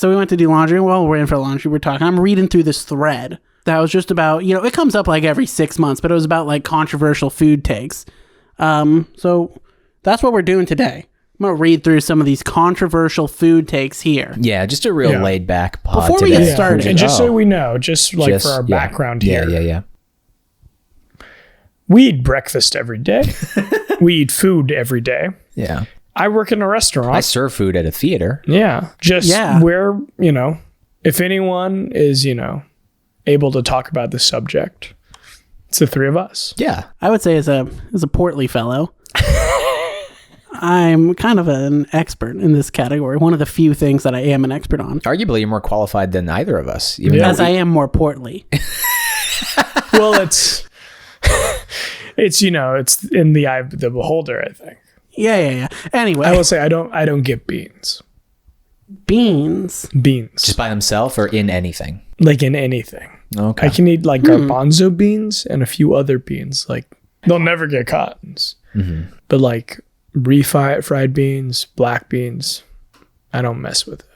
So we went to do laundry. While we're in for laundry, we're talking. I'm reading through this thread that was just about, it comes up like every 6 months, but it was about like controversial food takes. So that's what we're doing today. I'm going to read through some of these controversial food takes here. Yeah, just a real laid back pod Before we today. get started. And just so we know, for our background here. Yeah. We eat breakfast every day. We eat food every day. Yeah. I work in a restaurant. I serve food at a theater. Yeah. Where, if anyone is, able to talk about this subject, it's the three of us. Yeah. I would say as a portly fellow, I'm kind of an expert in this category. One of the few things that I am an expert on. Arguably, you're more qualified than either of us. As I am more portly. Well, it's it's in the eye of the beholder, I think. Yeah. Anyway, I will say I don't get beans. Beans. Just by themselves or in anything? Like in anything. Okay. I can eat like garbanzo beans and a few other beans. Like they'll never get cottons. Mm-hmm. But like fried beans, black beans, I don't mess with it.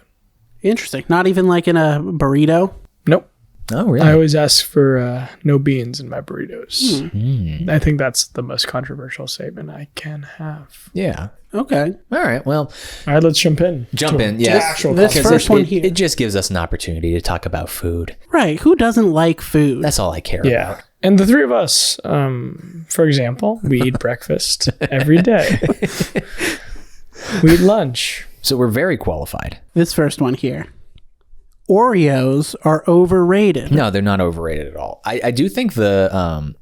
Interesting. Not even like in a burrito? Nope. Oh, really? I always ask for no beans in my burritos. I think that's the most controversial statement I can have. Yeah. Okay. All right. Well. All right, let's jump in. Yeah. This first one here. It just gives us an opportunity to talk about food. Right. Who doesn't like food? That's all I care about. And the three of us, for example, we eat breakfast every day. We eat lunch. So we're very qualified. This first one here. Oreos are overrated. No, they're not overrated at all. I do think because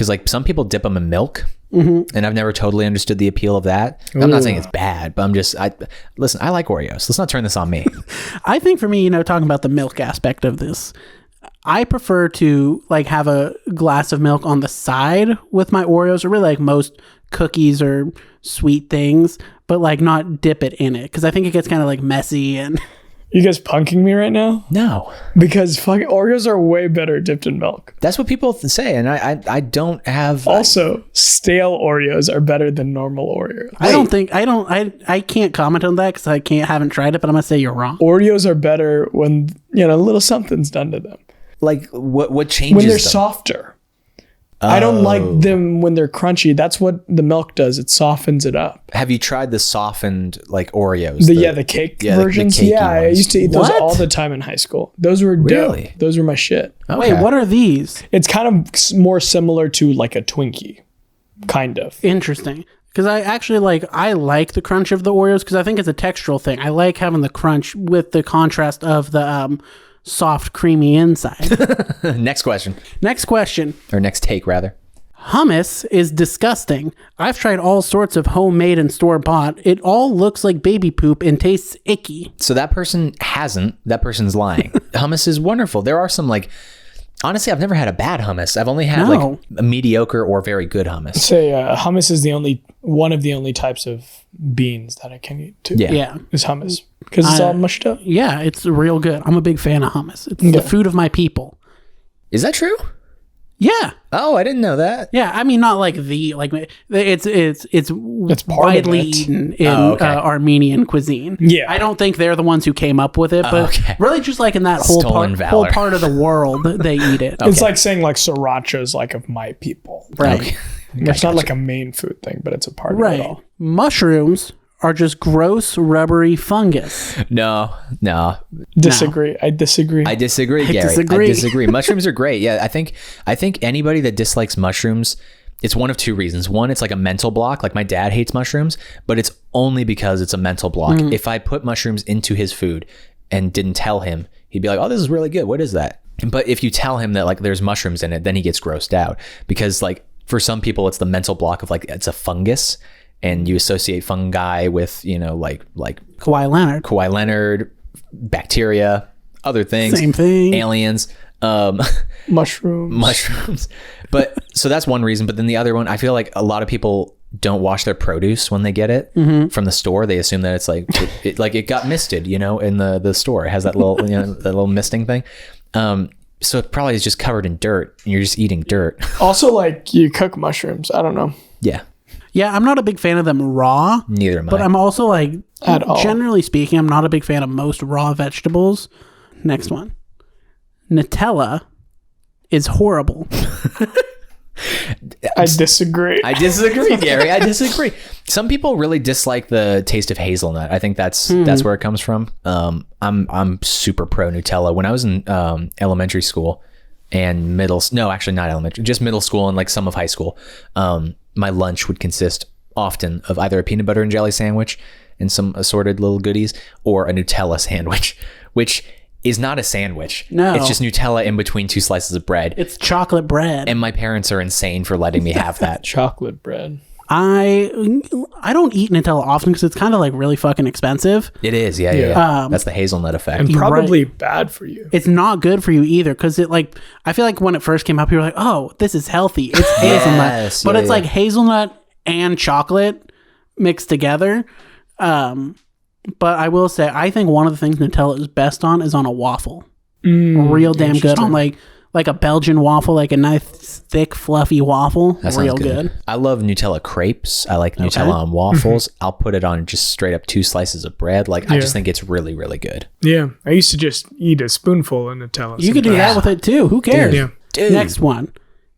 like some people dip them in milk, and I've never totally understood the appeal of that. I'm not saying it's bad, but listen, I like Oreos. Let's not turn this on me. I think for me, talking about the milk aspect of this, I prefer to like have a glass of milk on the side with my Oreos, or really like most cookies or sweet things, but like not dip it in it, because I think it gets kind of like messy. And you guys punking me right now? No, because fucking Oreos are way better dipped in milk. That's what people say, and I don't have. Also, stale Oreos are better than normal Oreos. I can't comment on that because haven't tried it, but I'm gonna say you're wrong. Oreos are better when a little something's done to them. Like what changes when they're them? Softer. I don't like them when they're crunchy. That's what the milk does. It softens it up. Have you tried the softened like Oreos? The cake versions? The I used to eat those all the time in high school. Those were really dope. Those were my shit. Okay. Wait, what are these? It's kind of more similar to like a Twinkie. Kind of. Interesting. Because I like the crunch of the Oreos because I think it's a textural thing. I like having the crunch with the contrast of the soft, creamy inside. Next question. Or next take, rather. Hummus is disgusting. I've tried all sorts of homemade and store-bought. It all looks like baby poop and tastes icky. So that person hasn't. That person's lying. Hummus is wonderful. There are some honestly, I've never had a bad hummus. I've only had a mediocre or very good hummus. Say hummus is one of the only types of beans that I can eat too. Yeah. Is hummus. Because it's all mushed up. Yeah, it's real good. I'm a big fan of hummus. It's the food of my people. Is that true? Yeah. Oh, I didn't know that. Yeah, I mean, not it's widely eaten in Armenian cuisine. Yeah. I don't think they're the ones who came up with it, but really just like in that whole part of the world, they eat it. It's like saying like sriracha is like of my people. Right. Okay. It's not like a main food thing, but it's a part of it all. Mushrooms are just gross, rubbery fungus. No. Disagree. I disagree, Gary. I disagree. Mushrooms are great. Yeah, I think anybody that dislikes mushrooms, it's one of two reasons. One, it's like a mental block. Like my dad hates mushrooms, but it's only because it's a mental block. If I put mushrooms into his food and didn't tell him, he'd be like, "Oh, this is really good. What is that?" But if you tell him that like there's mushrooms in it, then he gets grossed out because like for some people it's the mental block of like it's a fungus. And you associate fungi with, like Kawhi Leonard, bacteria, other things. Same thing. Aliens. Mushrooms. But so that's one reason. But then the other one, I feel like a lot of people don't wash their produce when they get it from the store. They assume that it's like, it got misted, in the store. It has that little, that little misting thing. So it probably is just covered in dirt and you're just eating dirt. Also, like you cook mushrooms. I don't know. Yeah. Yeah, I'm not a big fan of them raw. Neither am I. But I'm also like, At all. Generally speaking, I'm not a big fan of most raw vegetables. Next one. Nutella is horrible. I disagree. I disagree, Gary. I disagree. Some people really dislike the taste of hazelnut. I think that's where it comes from. I'm super pro Nutella. When I was in elementary school and middle school and like some of high school, my lunch would consist often of either a peanut butter and jelly sandwich and some assorted little goodies, or a Nutella sandwich, which is not a sandwich. No. It's just Nutella in between two slices of bread. It's chocolate bread. And my parents are insane for letting me have that. Chocolate bread. I don't eat Nutella often because it's kind of like really fucking expensive. It is, yeah. That's the hazelnut effect. And probably bad for you. It's not good for you either because I feel like when it first came out, people were like, oh, this is healthy. It's hazelnut. Yes, but it's like hazelnut and chocolate mixed together. But I will say, I think one of the things Nutella is best on is on a waffle. Real damn good on like a Belgian waffle, like a nice, thick, fluffy waffle. That real sounds good. I love Nutella crepes. I like Nutella on waffles. I'll put it on just straight up 2 slices of bread. I just think it's really, really good. Yeah. I used to just eat a spoonful of Nutella. You could do that with it too. Who cares? Yeah. Dude. Next one.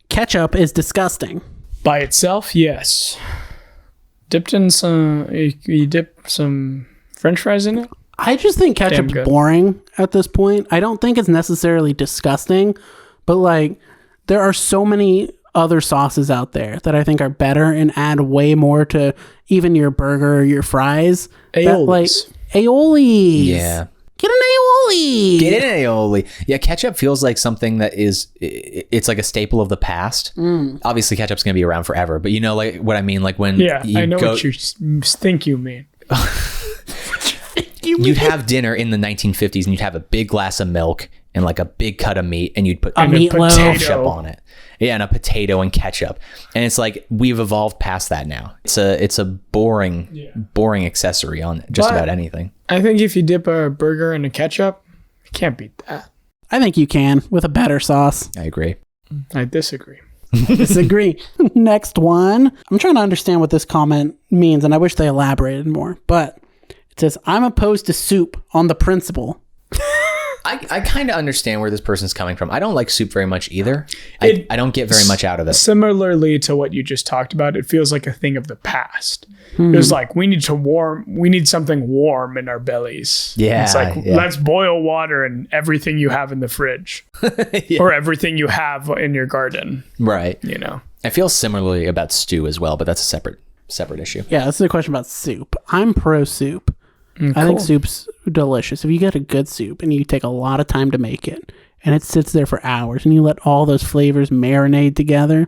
Ketchup is disgusting. By itself, yes. Dipped in some, you dip some French fries in it? I just think ketchup's boring at this point. I don't think it's necessarily disgusting, but there are so many other sauces out there that I think are better and add way more to even your burger or your fries. Aiolis. Aiolis. Yeah. Get an aioli. Get an aioli. Yeah, ketchup feels like something that it's like a staple of the past. Obviously, ketchup's going to be around forever, but you know what I mean? Like when I know what you think you mean. You'd have dinner in the 1950s and you'd have a big glass of milk and like a big cut of meat and you'd put ketchup on it. Yeah, and a potato and ketchup. And it's like we've evolved past that now. It's a boring accessory on just about anything. I think if you dip a burger in a ketchup, you can't beat that. I think you can with a better sauce. I agree. I disagree. Disagree. Next one. I'm trying to understand what this comment means, and I wish they elaborated more. But it says, I'm opposed to soup on the principle. I kind of understand where this person's coming from. I don't like soup very much either. I don't get very much out of it. Similarly to what you just talked about, it feels like a thing of the past. It was like, we need something warm in our bellies. Yeah. It's like, let's boil water and everything you have in the fridge or everything you have in your garden. Right. You know, I feel similarly about stew as well, but that's a separate issue. Yeah, this is a question about soup. I'm pro soup. I think soup's delicious. If you get a good soup and you take a lot of time to make it and it sits there for hours and you let all those flavors marinate together,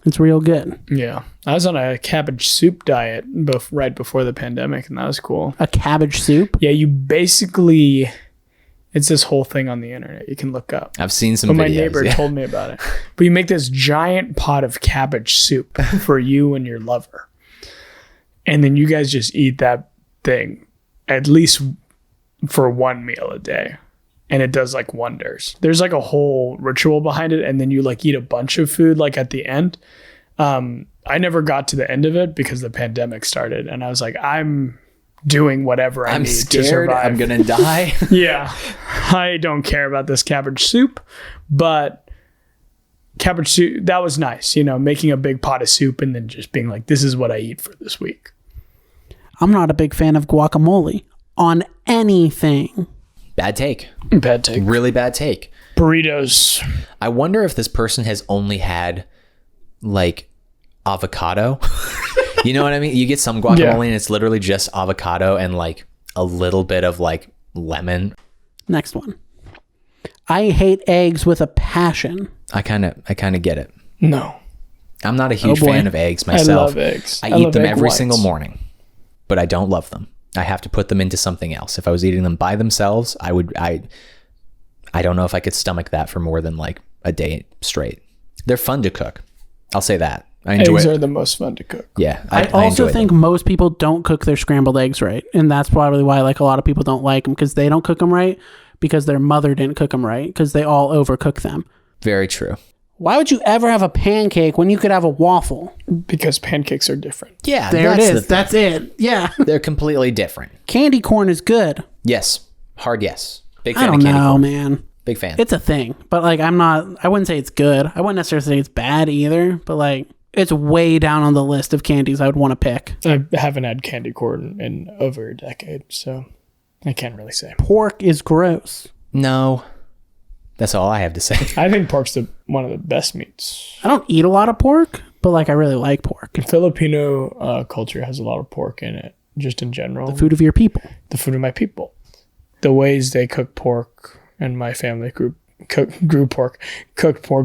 it's real good. Yeah. I was on a cabbage soup diet right before the pandemic, and that was cool. A cabbage soup? Yeah, you basically... It's this whole thing on the internet you can look up. I've seen some videos. My neighbor told me about it. But you make this giant pot of cabbage soup for you and your lover. And then you guys just eat that thing at least for one meal a day. And it does like wonders. There's like a whole ritual behind it. And then you like eat a bunch of food like at the end. I never got to the end of it because the pandemic started. And I was like, I'm doing whatever I need to survive. I'm going to die. Yeah. I don't care about this cabbage soup. But cabbage soup, that was nice. You know, making a big pot of soup and then just being like, this is what I eat for this week. I'm not a big fan of guacamole on anything. Bad take. Bad take. Really bad take. Burritos. I wonder if this person has only had like avocado. You know what I mean? You get some guacamole and it's literally just avocado and like a little bit of like lemon. Next one. I hate eggs with a passion. I kind of get it. No. I'm not a huge fan of eggs myself. I love eggs. I eat them every single morning, but I don't love them. I have to put them into something else. If I was eating them by themselves, I don't know if I could stomach that for more than like a day straight. They're fun to cook. I'll say that. I enjoy Eggs it. are the most fun to cook. Yeah. I also think most people don't cook their scrambled eggs right. And that's probably why like a lot of people don't like them, because they don't cook them right because their mother didn't cook them right because they all overcook them. Very true. Why would you ever have a pancake when you could have a waffle? Because pancakes are different. Yeah, There it is. That's it. Yeah. They're completely different. Candy corn is good. Yes. Hard yes. Big fan I of don't candy know, corn. man. Big fan. It's a thing. But like I wouldn't say it's good. I wouldn't necessarily say it's bad either. But like it's way down on the list of candies I would want to pick. I haven't had candy corn in over a decade, so I can't really say. Pork is gross. No. That's all I have to say. I think pork's one of the best meats. I don't eat a lot of pork, but like I really like pork. Filipino culture has a lot of pork in it, just in general. The food of your people. The food of my people. The ways they cook pork, and my family cooked pork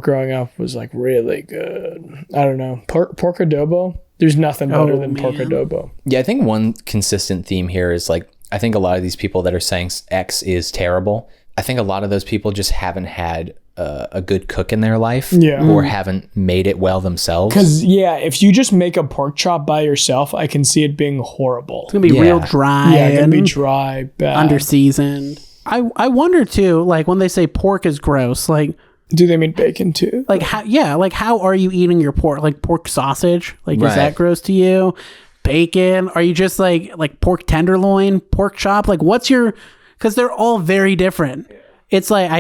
growing up was like really good. I don't know. Pork adobo. There's nothing better than pork adobo. Yeah, I think one consistent theme here is like, I think a lot of these people that are saying X is terrible, I think a lot of those people just haven't had a good cook in their life, or haven't made it well themselves. Because if you just make a pork chop by yourself, I can see it being horrible. It's gonna be real dry. Yeah, it's gonna be dry, bad, under-seasoned. I wonder too, like when they say pork is gross, like do they mean bacon too? Like how are you eating your pork? Like pork sausage? Like is that gross to you? Bacon? Are you just like pork tenderloin, pork chop? Like what's your? Because they're all very different. It's like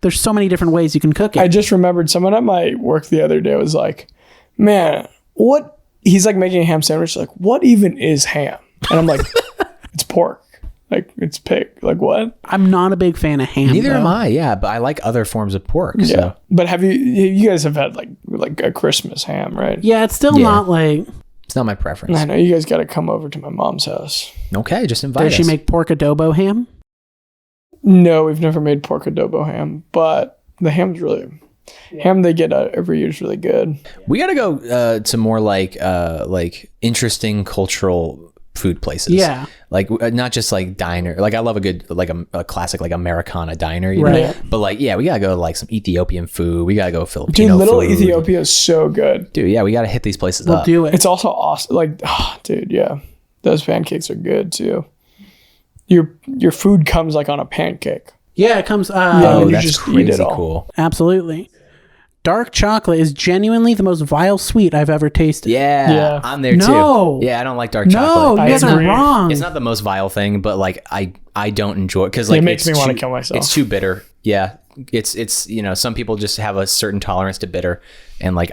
there's so many different ways you can cook it. I just remembered someone at my work the other day was like, man, what? He's like making a ham sandwich. Like, what even is ham? And I'm like, it's pork. Like, it's pig. Like, what? I'm not a big fan of ham. Neither am I. Yeah, but I like other forms of pork. Yeah. So. But have you guys have had like a Christmas ham, right? Yeah, it's still not like. It's not my preference. I know you guys got to come over to my mom's house. Okay, just invite us. Does she make pork adobo ham? No, we've never made pork adobo ham, but the ham's really ham they get every year is really good. We got to go to more like interesting cultural food places. Yeah, like not just like diner. Like I love a good like a classic like Americana diner, you know? But like we gotta go to like some Ethiopian food. We gotta go Filipino. Dude, Little food. Ethiopia is so good. Dude, yeah, we gotta hit these places we'll up. do it. It's also awesome. Like, dude, yeah, those pancakes are good too. Your food comes like on a pancake. Yeah, it comes. Oh, that's just crazy eat it all. cool. Absolutely. Dark chocolate is genuinely the most vile sweet I've ever tasted. Yeah, I'm there No. too. Yeah, I don't like dark No, chocolate. you guys are agree. wrong. It's not the most vile thing, but like I don't enjoy it because like It makes me want to too- kill myself. It's too bitter. Yeah, it's you know, some people just have a certain tolerance to bitter, and like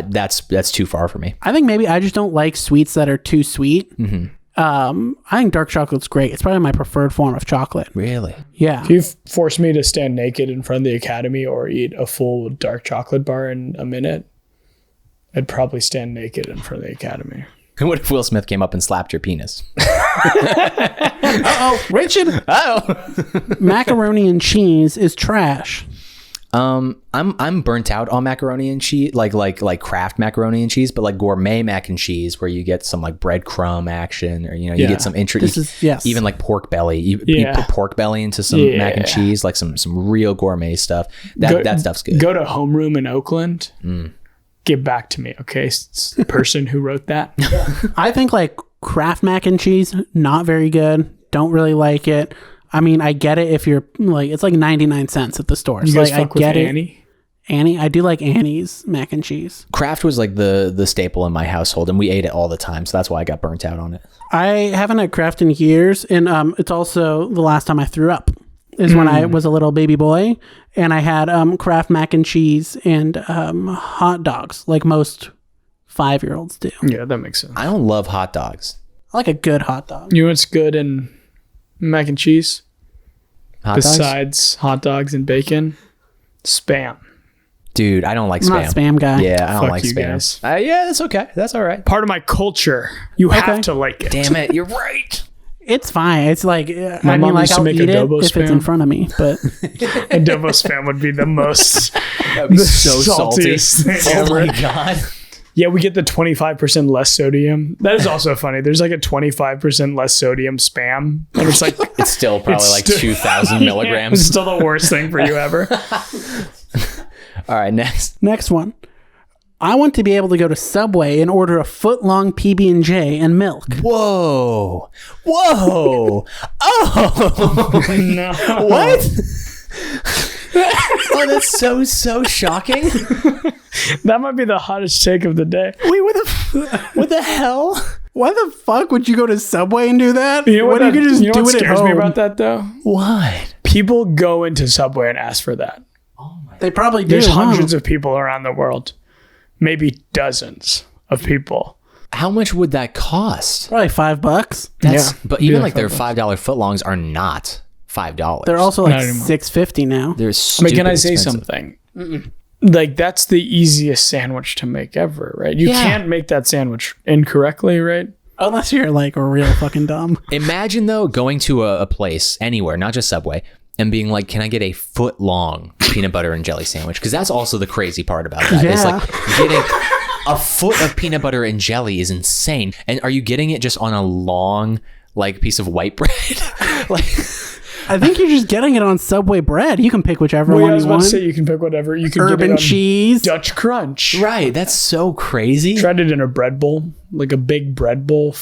that's too far for me. I think maybe I just don't like sweets that are too sweet. Mm-hmm. I think dark chocolate's great. It's probably my preferred form of chocolate. Really? Yeah. If you forced me to stand naked in front of the academy or eat a full dark chocolate bar in a minute, I'd probably stand naked in front of the academy. What if Will Smith came up and slapped your penis? Richard. Macaroni and cheese is trash. I'm burnt out on macaroni and cheese, like Kraft macaroni and cheese, but like gourmet mac and cheese, where you get some like breadcrumb action, or you know, you get some even like pork belly. You put pork belly into some mac and cheese, like some real gourmet stuff. That stuff's good. Go to Homeroom in Oakland. Get back to me, okay? The person who wrote that. I think like Kraft mac and cheese, not very good. Don't really like it. I mean, I get it if you're like, it's like 99 cents at the store. You So guys like, I fuck with get Annie? Annie, I do like Annie's mac and cheese. Kraft was like the staple in my household, and we ate it all the time, so that's why I got burnt out on it. I haven't had Kraft in years, and it's also the last time I threw up is when I was a little baby boy, and I had Kraft mac and cheese and hot dogs, like most 5-year-olds do. Yeah, that makes sense. I don't love hot dogs. I like a good hot dog. You know what's good in mac and cheese? Hot dogs? Besides hot dogs and bacon? Spam. Dude, I don't like I'm spam. not a spam guy. Yeah, I don't Fuck like you spam. guys. Yeah, that's okay. That's all right. Part of my culture. You have to like it. Damn it, you're right. It's fine. It's like, I mean, mom like used to I'll make eat it adobo if it's in spam. front of me, but Adobo spam would be the most That would be so salty. saltiest thing Oh ever. my god. Yeah, we get the 25% less sodium. That is also funny. There's like a 25% less sodium spam. And it's like, It's still probably like still- 2,000 it's milligrams. still the worst thing for you ever. All right, next. next one. I want to be able to go to Subway and order a foot-long PB&J and milk. Whoa. Whoa. Oh. No. What? Oh, that's so shocking. That might be the hottest take of the day. Wait, What the hell? why the fuck would you go to Subway and do that? You know what, Why don't you just do what it at scares home? me about that though? What? People go into Subway and ask for that. They probably do. There's hundreds of people around the world, maybe dozens of people. How much would that cost? Probably $5. But even like their $5 footlongs are not $5. They're also like Not anymore. $6.50 now. They're Can I say expensive. something? Like, that's the easiest sandwich to make ever, right? You can't make that sandwich incorrectly, right? Unless you're like real fucking dumb. Imagine though going to a place anywhere, not just Subway, and being like, "Can I get a foot long peanut butter and jelly sandwich?" Because that's also the crazy part about that. Is like getting a foot of peanut butter and jelly is insane. And are you getting it just on a long like piece of white bread? Like, I think you're just getting it on Subway bread. You can pick whichever Well, one I was you about want. to say you can pick whatever. You can Urban get it on cheese. Dutch Crunch. right? That's so crazy. Tried it in a bread bowl, like a big bread bowl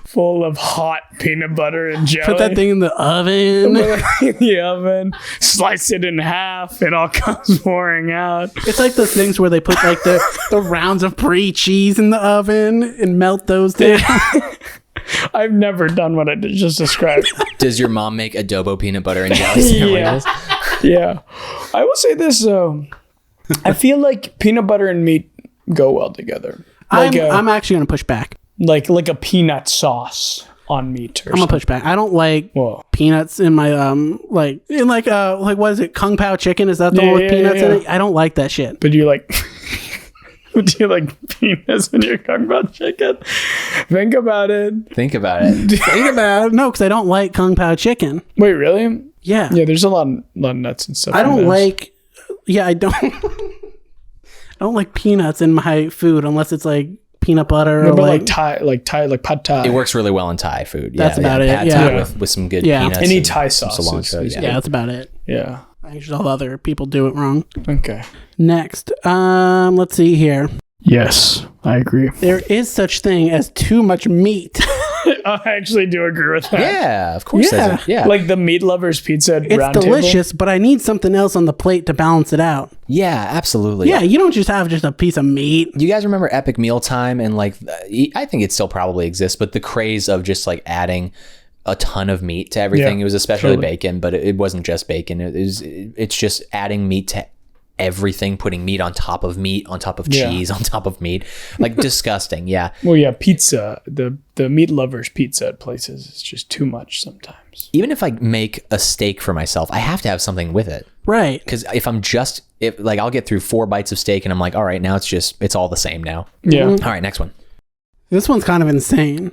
full of hot peanut butter and jelly. Put that thing in the oven. in the oven, slice it in half, it all comes pouring out. It's like those things where they put like the rounds of brie cheese in the oven and melt those down. I've never done what I just described. Does your mom make adobo peanut butter and jelly sandwiches? Yeah. I will say this though. I feel like peanut butter and meat go well together. Like I'm actually gonna push back. like a peanut sauce on meat or I'm gonna push back. I don't like Whoa. peanuts in my like what is it, Kung Pao chicken? Is that the one with peanuts in it? I don't like that shit. But do you like do you like peanuts in your Kung Pao chicken? Think about it. Think about it. Think about it. No, because I don't like Kung Pao chicken. Wait, really? Yeah. Yeah, there's a lot of nuts and stuff. I in don't those. like. Yeah, I don't. I don't like peanuts in my food unless it's like peanut butter No, or but like pad thai. It works really well in Thai food. That's about it, Pad yeah. Thai with some good Yeah. peanuts. Any and Thai some sauces cilantro. is Yeah. Yeah, that's about it. Yeah. I think all other people do it wrong. Okay. Next, let's see here. Yes, I agree. There is such thing as too much meat. I actually do agree with that. Yeah, of course. Yeah. There's yeah. Like the meat lovers pizza at It's Round Table. delicious, but I need something else on the plate to balance it out. Yeah, absolutely. Yeah, you don't just have just a piece of meat. You guys remember Epic Mealtime and like I think it still probably exists, but the craze of just like adding a ton of meat to everything. Yeah, It was especially totally. bacon, but it wasn't just bacon. It's just adding meat to everything, putting meat on top of Yeah. cheese on top of meat. Like disgusting. Yeah. Well, yeah, pizza. The meat lovers pizza at places is just too much sometimes. Even if I make a steak for myself, I have to have something with it. Right. Because if I'll get through 4 bites of steak and I'm like, all right, now it's all the same now. Yeah. Mm-hmm. All right, next one. This one's kind of insane,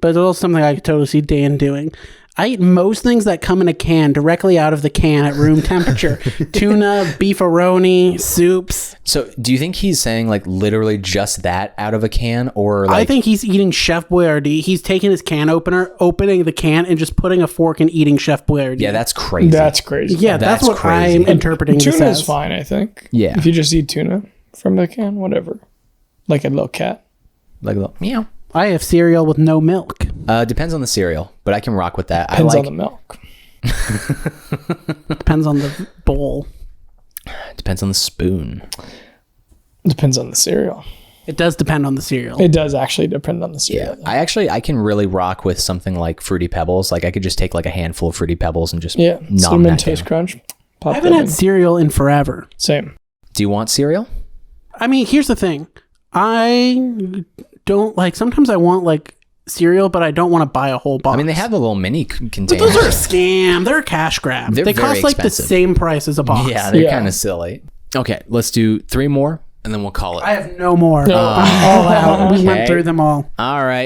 but it's also something I could totally see Dan doing. I eat most things that come in a can directly out of the can at room temperature. Tuna, beefaroni, soups. So do you think he's saying like literally just that out of a can, or like I think he's eating Chef Boyardee. He's taking his can opener, opening the can, and just putting a fork and eating Chef Boyardee. yeah, that's crazy. That's crazy. yeah, that's that's what crazy. I'm interpreting this Tuna is as. fine, I think. Yeah. If you just eat tuna from the can, whatever. Like a little cat. like a little meow. I have cereal with no milk. Depends on the cereal, but I can rock with that. Depends I on like the milk. Depends on the bowl. depends on the spoon. Depends on the cereal. It does depend on the cereal. It does actually depend on the cereal. I can really rock with something like Fruity Pebbles. Like I could just take like a handful of Fruity Pebbles and just Yeah. nom Cinnamon that Toast down. Crunch. Pop I haven't that had in. cereal in forever. Same. Do you want cereal? I mean, here's the thing. I don't like, sometimes I want like cereal, but I don't want to buy a whole box. I mean, they have the little mini But containers. those are a scam. They're a cash grab. They're They very cost like expensive. the same price as a box. Yeah, they're Yeah. kind of silly. Okay, let's do 3 more and then we'll call it. I have no more. No. I'm all out. We Okay. went through them all. All right.